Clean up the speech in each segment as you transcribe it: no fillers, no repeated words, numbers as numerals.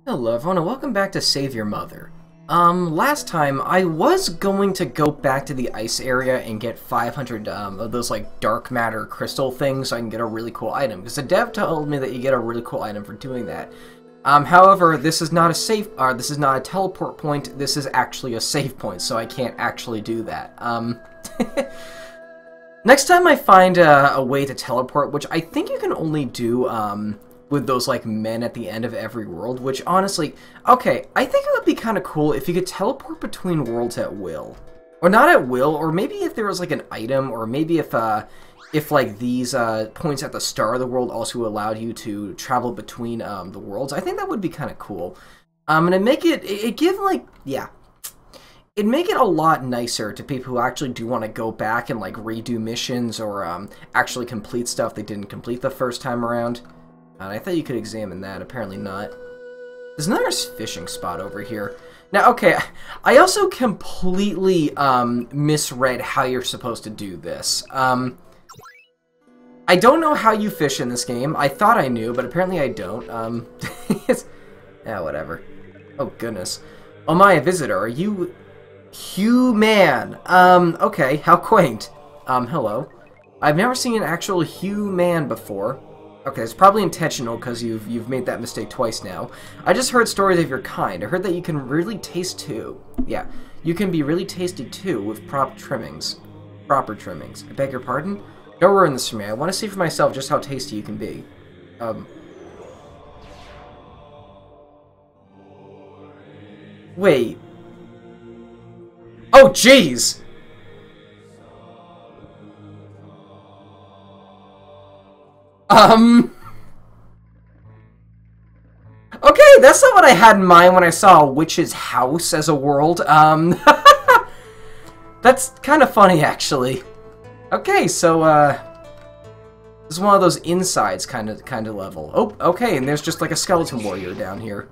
Hello everyone and welcome back to Save Your Mother. Last time I was going to go back to the ice area and get 500 of those like dark matter crystal things so I can get a really cool item, because the dev told me that you get a really cool item for doing that. However, this is not a this is not a teleport point, this is actually a save point, so I can't actually do that. Next time I find a way to teleport, which I think you can only do, with those, like, men at the end of every world, which, honestly, okay, I think it would be kind of cool if you could teleport between worlds at will. Or not at will, or maybe if there was, like, an item, or maybe if like, these, points at the start of the world also allowed you to travel between, the worlds. I think that would be kind of cool. And it'd make it'd give, like, yeah. It'd make it a lot nicer to people who actually do want to go back and, like, redo missions, or, actually complete stuff they didn't complete the first time around. And I thought you could examine that. Apparently not. There's another fishing spot over here. Now, okay, I also completely misread how you're supposed to do this. I don't know how you fish in this game. I thought I knew, but apparently I don't. Yeah, whatever. Oh, goodness. Oh, my, a visitor. Are you Hugh Mann? Okay, how quaint. Hello. I've never seen an actual Hugh Mann before. Okay, it's probably intentional because you've made that mistake twice now. I just heard stories of your kind. I heard that you can really taste too. Yeah, you can be really tasty too with proper trimmings. I beg your pardon? Don't ruin this for me. I want to see for myself just how tasty you can be. Wait. Oh, jeez! Okay, that's not what I had in mind when I saw a witch's house as a world. That's kind of funny, actually. Okay, so, this is one of those insides kind of level. Oh, okay, and there's just like a skeleton warrior down here.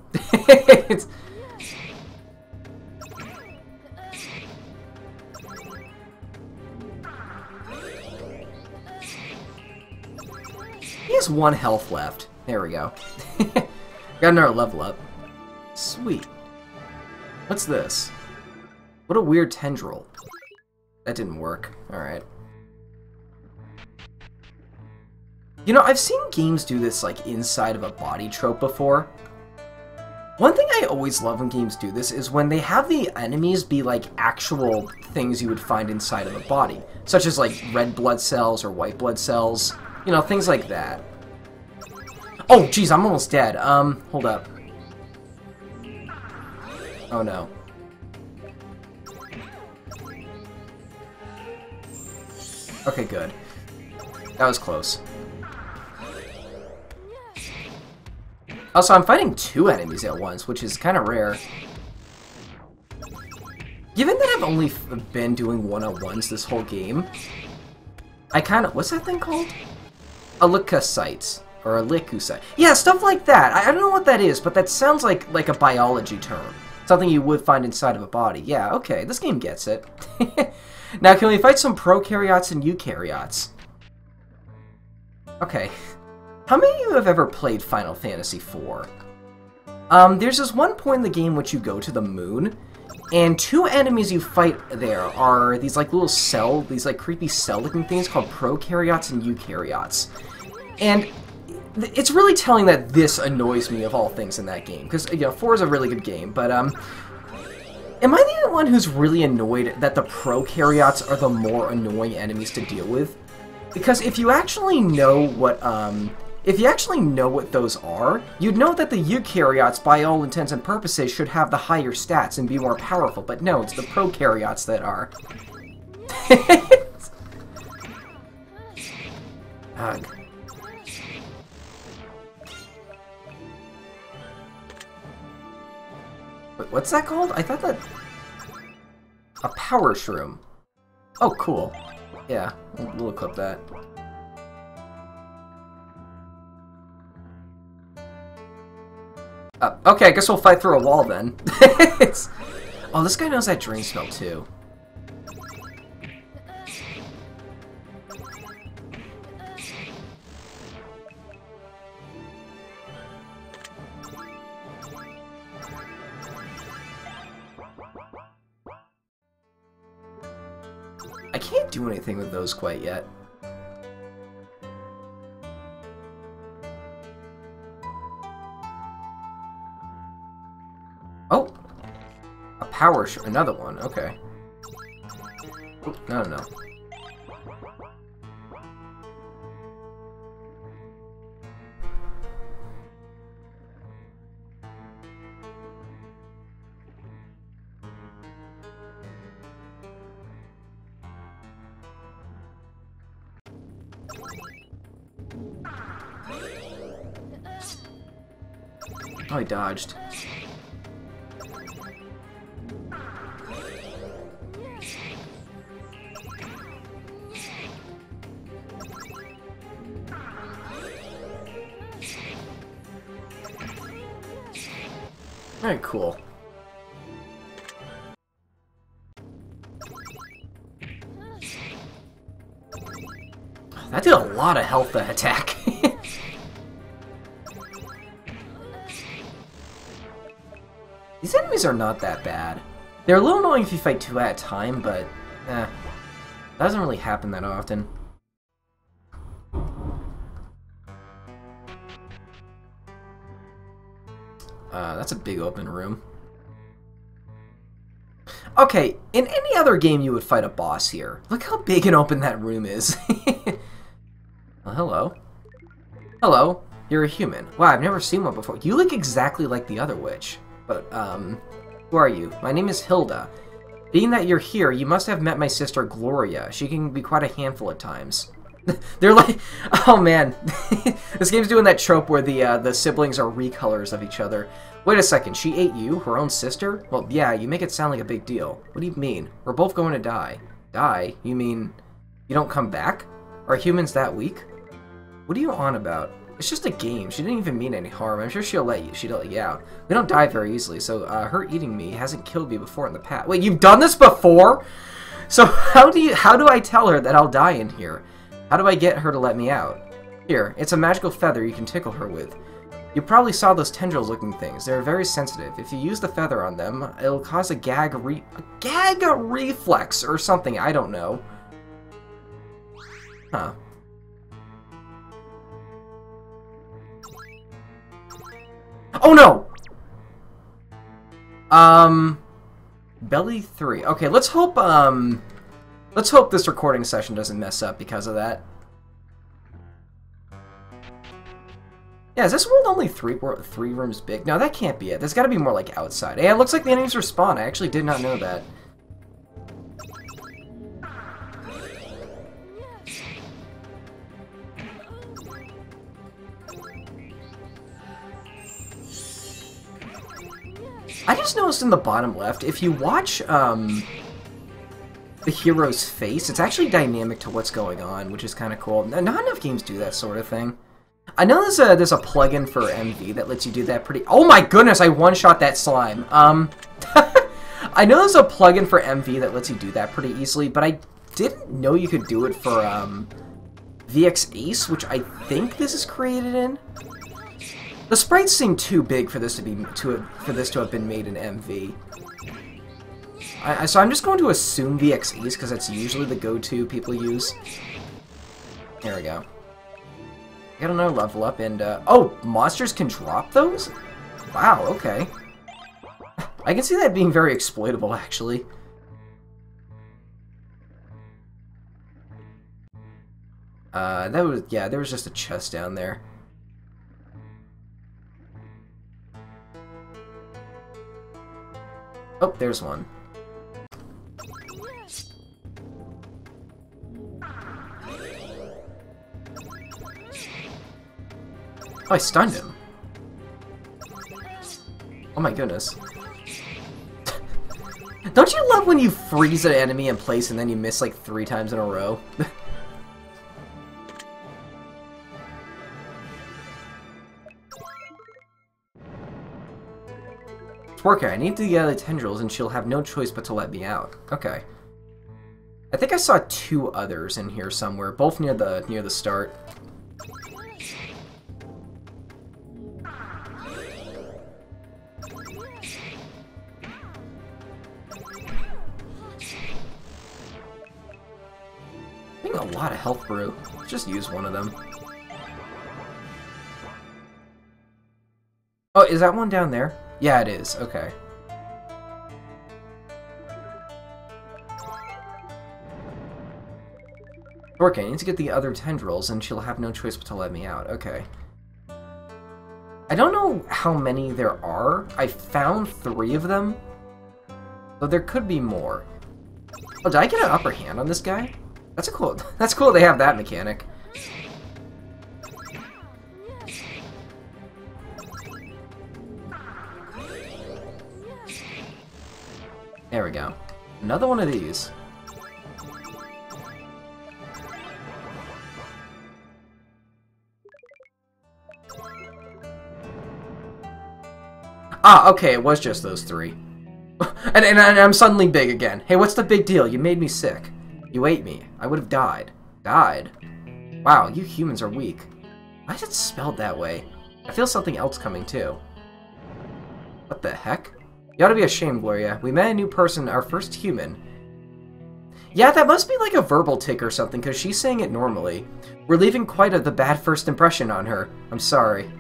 He has 1 health left. There we go. Got another level up. Sweet. What's this? What a weird tendril. That didn't work. Alright. You know, I've seen games do this, like, inside of a body trope before. One thing I always love when games do this is when they have the enemies be, like, actual things you would find inside of a body. Such as, like, red blood cells or white blood cells. You know, things like that. Oh, jeez, I'm almost dead. Hold up. Oh, no. Okay, good. That was close. Also, I'm fighting 2 enemies at once, which is kind of rare. Given that I've only been doing one-on-ones this whole game, I kind of... What's that thing called? A leukocyte. Or a leukocyte. Yeah, stuff like that. I don't know what that is, but that sounds like a biology term. Something you would find inside of a body. Yeah, okay, this game gets it. Now, can we fight some prokaryotes and eukaryotes? Okay. How many of you have ever played Final Fantasy IV? There's this one point in the game which you go to the moon, and 2 enemies you fight there are these like little these like creepy cell-looking things called prokaryotes and eukaryotes. And it's really telling that this annoys me of all things in that game, because, you know, 4 is a really good game, but, am I the one who's really annoyed that the prokaryotes are the more annoying enemies to deal with? Because if you actually know what, those are, you'd know that the eukaryotes, by all intents and purposes, should have the higher stats and be more powerful, but no, it's the prokaryotes that are. Ugh. What's that called? I thought that... A power shroom. Oh, cool. Yeah, we'll equip that. Okay, I guess we'll fight through a wall then. Oh, this guy knows that drain spell too. can't do anything with those quite yet. Oh! A power another one, okay. Oh, no, no. Oh, he dodged. Very cool. That did a lot of health, that attack. These enemies are not that bad. They're a little annoying if you fight two at a time, but that doesn't really happen that often. That's a big open room. Okay, in any other game you would fight a boss here. Look how big and open that room is. Well, hello. Hello, you're a human. Wow, I've never seen one before. You look exactly like the other witch. But, who are you? My name is Hilda. Being that you're here, you must have met my sister Gloria. She can be quite a handful at times. They're like, oh man, this game's doing that trope where the siblings are recolors of each other. Wait a second, she ate you, her own sister? Well, yeah, you make it sound like a big deal. What do you mean? We're both going to die. Die? You mean you don't come back? Are humans that weak? What are you on about? It's just a game. She didn't even mean any harm. I'm sure she'll let you out. We don't die very easily, so her eating me hasn't killed me before in the past. Wait, you've done this before? So how do I tell her that I'll die in here? How do I get her to let me out? Here, it's a magical feather you can tickle her with. You probably saw those tendrils-looking things. They're very sensitive. If you use the feather on them, it'll cause a gag reflex or something. I don't know. Huh. Oh no! Belly 3. Okay, let's hope this recording session doesn't mess up because of that. Yeah, is this world only three rooms big? No, that can't be it. There's gotta be more like outside. Yeah, it looks like the enemies respawn. I actually did not know that. I just noticed in the bottom left, if you watch the hero's face, it's actually dynamic to what's going on, which is kind of cool. Not enough games do that sort of thing. I know there's a plugin for MV that lets you do that pretty... Oh my goodness, I one-shot that slime. I know there's a plugin for MV that lets you do that pretty easily, but I didn't know you could do it for VX Ace, which I think this is created in. The sprites seem too big for this to have been made in MV. So I'm just going to assume VX Ace because that's usually the go-to people use. There we go. Got another level up, and oh, monsters can drop those? Wow, okay. I can see that being very exploitable, actually. There was just a chest down there. Oh, there's one. Oh, I stunned him. Oh my goodness. Don't you love when you freeze an enemy in place and then you miss like 3 times in a row? It's working. I need to get the tendrils and she'll have no choice but to let me out. Okay. I think I saw 2 others in here somewhere, both near the start. lot of health brew. Just use one of them. Oh, is that one down there? Yeah, it is. Okay. Dork, I need to get the other tendrils, and she'll have no choice but to let me out. Okay. I don't know how many there are. I found 3 of them. So there could be more. Oh, did I get an upper hand on this guy? That's cool. That's cool they have that mechanic. There we go. Another one of these. Ah, okay, it was just those 3. and I'm suddenly big again. Hey, what's the big deal? You made me sick. You ate me. I would have died. Died? Wow, you humans are weak. Why is it spelled that way? I feel something else coming, too. What the heck? You ought to be ashamed, Gloria. We met a new person, our first human. Yeah, that must be like a verbal tick or something, because she's saying it normally. We're leaving quite the bad first impression on her. I'm sorry.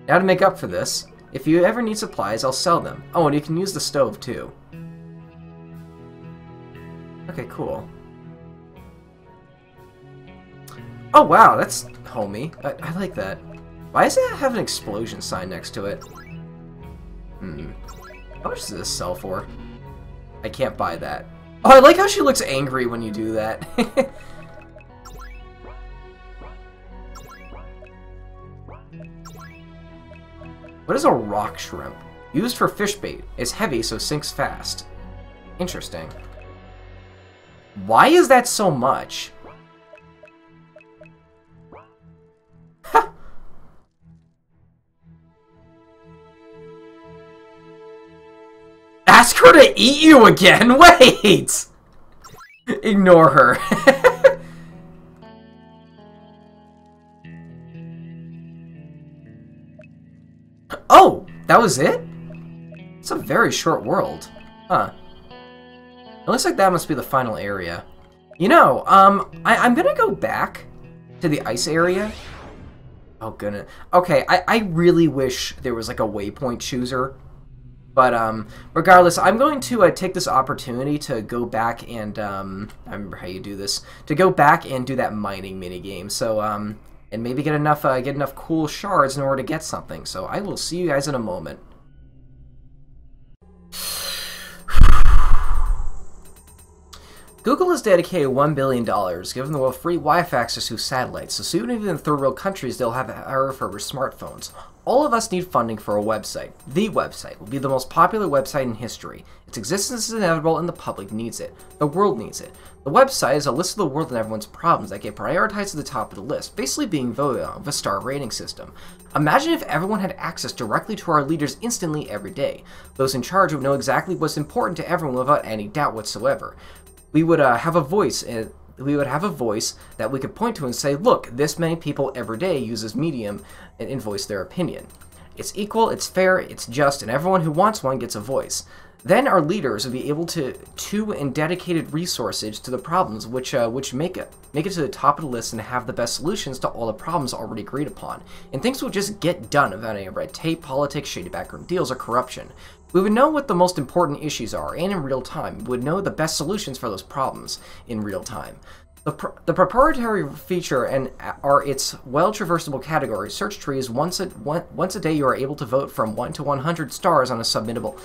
Now to make up for this, if you ever need supplies, I'll sell them. Oh, and you can use the stove, too. Okay, cool. Oh, wow, that's homey. I like that. Why does it have an explosion sign next to it? How much does this sell for? I can't buy that. Oh, I like how she looks angry when you do that. What is a rock shrimp? Used for fish bait. It's heavy, so sinks fast. Interesting. Why is that so much? Ask her to eat you again? Wait! Ignore her. Oh! That was it? It's a very short world. Huh. It looks like that must be the final area. You know, I'm gonna go back to the ice area. Oh, goodness. Okay, I really wish there was like a waypoint chooser. But, regardless, I'm going to take this opportunity to go back and, I remember how you do this, to go back and do that mining minigame. So, and maybe get enough cool shards in order to get something. So I will see you guys in a moment. Google has dedicated $1 billion, giving the world free Wi-Fi access to satellites, so soon even in third world countries they'll have refurbished smartphones. All of us need funding for a website. The website will be the most popular website in history. Its existence is inevitable and the public needs it. The world needs it. The website is a list of the world and everyone's problems that get prioritized to the top of the list, basically being voted on with a star rating system. Imagine if everyone had access directly to our leaders instantly every day. Those in charge would know exactly what's important to everyone without any doubt whatsoever. We would have a voice, that we could point to and say, look, this many people every day use this medium and voice their opinion. It's equal, it's fair, it's just, and everyone who wants one gets a voice. Then our leaders would be able to and dedicated resources to the problems which make it to the top of the list and have the best solutions to all the problems already agreed upon. And things would just get done without any red tape, politics, shady backroom deals, or corruption. We would know what the most important issues are, and in real time. We would know the best solutions for those problems in real time. The proprietary feature are its well-traversable categories. Search trees. Once a day, you are able to vote from 1 to 100 stars on a submittable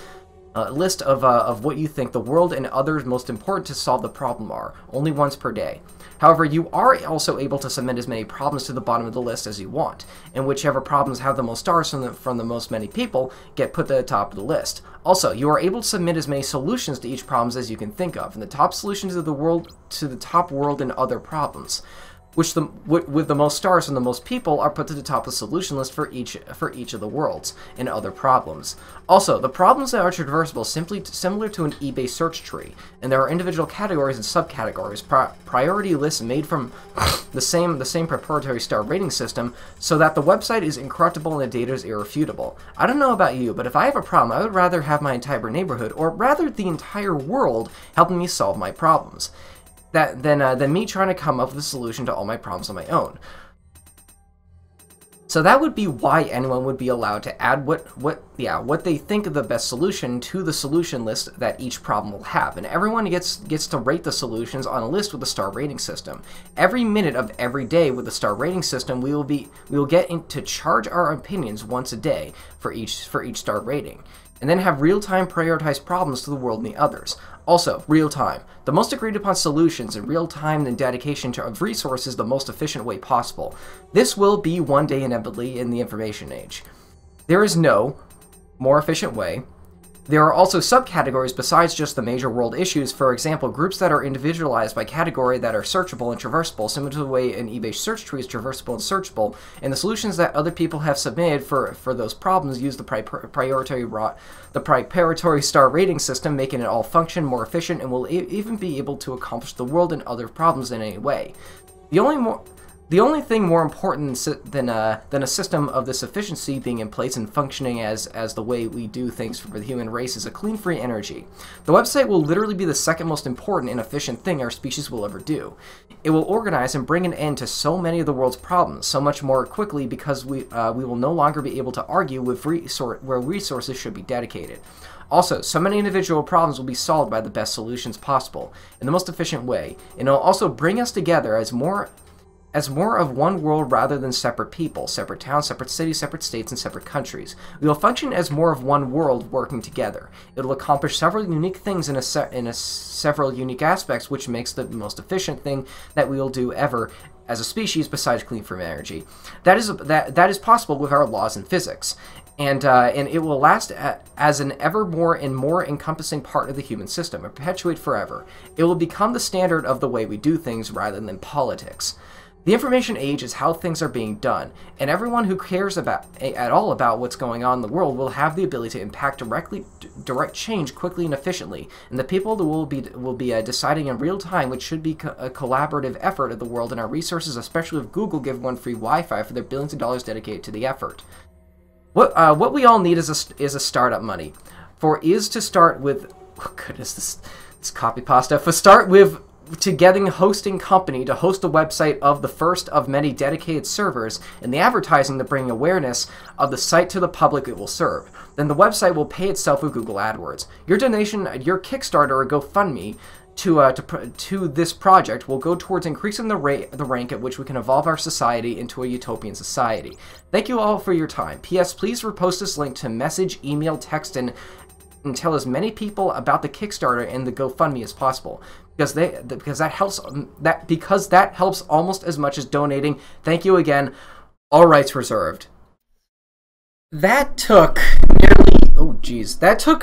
list of what you think the world and others most important to solve the problem are, only once per day. However, you are also able to submit as many problems to the bottom of the list as you want, and whichever problems have the most stars from the most many people get put to the top of the list. Also, you are able to submit as many solutions to each problem as you can think of, and the top solutions of the world to the top world and other problems, which with the most stars from the most people are put to the top of the solution list for each of the worlds and other problems. Also, the problems that are traversable simply similar to an eBay search tree, and there are individual categories and subcategories, priority lists made from the same proprietary star rating system, so that the website is incorruptible and the data is irrefutable. I don't know about you, but if I have a problem, I would rather have my entire neighborhood, or rather the entire world, helping me solve my problems. than me trying to come up with a solution to all my problems on my own. So that would be why anyone would be allowed to add what they think of the best solution to the solution list that each problem will have, and everyone gets to rate the solutions on a list with a star rating system. Every minute of every day with the star rating system, we will get to charge our opinions once a day for each star rating, and then have real-time prioritized problems to the world and the others. Also, real-time. The most agreed-upon solutions in real-time and dedication of resources the most efficient way possible. This will be one day inevitably in the information age. There is no more efficient way. There are also subcategories besides just the major world issues, for example, groups that are individualized by category that are searchable and traversable, similar to the way an eBay search tree is traversable and searchable, and the solutions that other people have submitted for those problems use the priority star rating system, making it all function more efficient, and will even be able to accomplish the world and other problems in any way. The only thing more important than a system of this efficiency being in place and functioning as the way we do things for the human race is a clean, free energy. The website will literally be the second most important and efficient thing our species will ever do. It will organize and bring an end to so many of the world's problems, so much more quickly because we will no longer be able to argue with where resources should be dedicated. Also, so many individual problems will be solved by the best solutions possible, in the most efficient way, and it will also bring us together as more of one world rather than separate people, separate towns, separate cities, separate states, and separate countries. We will function as more of one world working together. It will accomplish several unique things in several unique aspects, which makes the most efficient thing that we will do ever as a species besides clean from energy. That is possible with our laws and physics. And it will last as an ever more and more encompassing part of the human system, and perpetuate forever. It will become the standard of the way we do things rather than politics. The information age is how things are being done, and everyone who cares at all about what's going on in the world will have the ability to impact direct change quickly and efficiently, and the people that will be deciding in real time, which should be a collaborative effort of the world and our resources, especially if Google give one free Wi-Fi for their billions of dollars dedicated to the effort. What we all need is a startup money, to start with. Oh goodness, this copy pasta. To getting a hosting company to host a website of the first of many dedicated servers, and the advertising to bring awareness of the site to the public it will serve. Then the website will pay itself with Google AdWords. Your donation, your Kickstarter or GoFundMe to this project will go towards increasing the rank at which we can evolve our society into a utopian society. Thank you all for your time. P.S. Please repost this link to message, email, text, and tell as many people about the Kickstarter and the GoFundMe as possible, because that helps almost as much as donating. Thank you again. All rights reserved. That took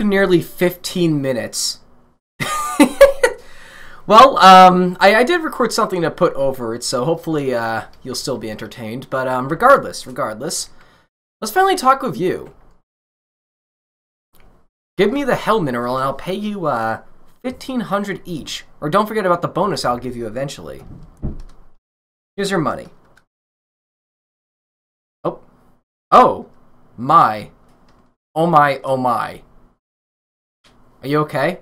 nearly 15 minutes. Well, I did record something to put over it, so hopefully you'll still be entertained. But regardless, let's finally talk with you. Give me the hell mineral and I'll pay you 1,500 each. Or don't forget about the bonus I'll give you eventually. Here's your money. Oh my. Oh my. Are you okay?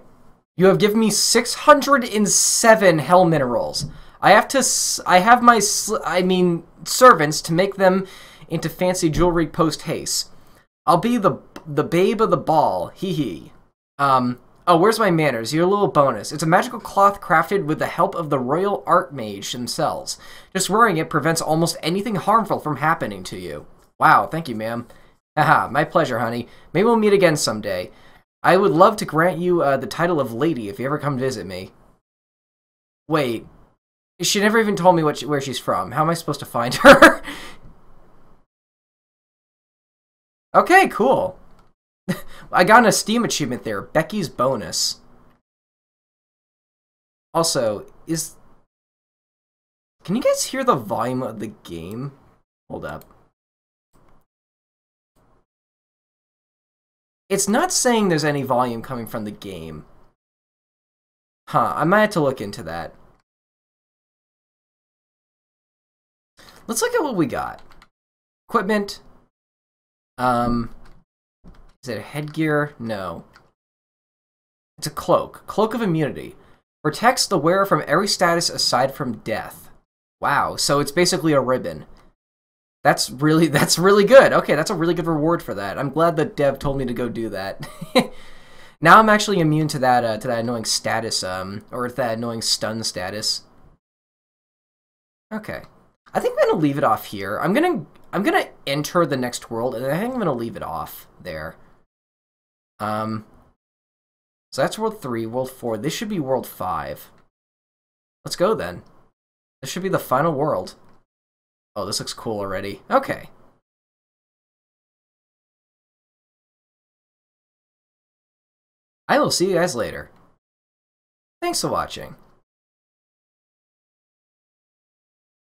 You have given me 607 hell minerals. I have my servants to make them into fancy jewelry post haste. I'll be the babe of the ball. Hee hee. Oh, where's my manners? Your little bonus. It's a magical cloth crafted with the help of the royal art mage themselves. Just wearing it prevents almost anything harmful from happening to you. Wow, thank you, ma'am. Haha, my pleasure, honey. Maybe we'll meet again someday. I would love to grant you the title of lady if you ever come visit me. Wait. She never even told me where she's from. How am I supposed to find her? Okay, cool. I got an Esteem achievement there. Becky's bonus. Also, can you guys hear the volume of the game? Hold up. It's not saying there's any volume coming from the game. Huh, I might have to look into that. Let's look at what we got. Equipment. Is it a headgear? No. It's a cloak. Cloak of immunity. Protects the wearer from every status aside from death. Wow, so it's basically a ribbon. That's really good. Okay, that's a really good reward for that. I'm glad the dev told me to go do that. Now I'm actually immune to that annoying status, or that annoying stun status. Okay. I think I'm gonna leave it off here. I'm gonna enter the next world, and I think I'm gonna leave it off there. So that's World 3, World 4. This should be World 5. Let's go then. This should be the final world. Oh, this looks cool already. Okay. I will see you guys later. Thanks for watching.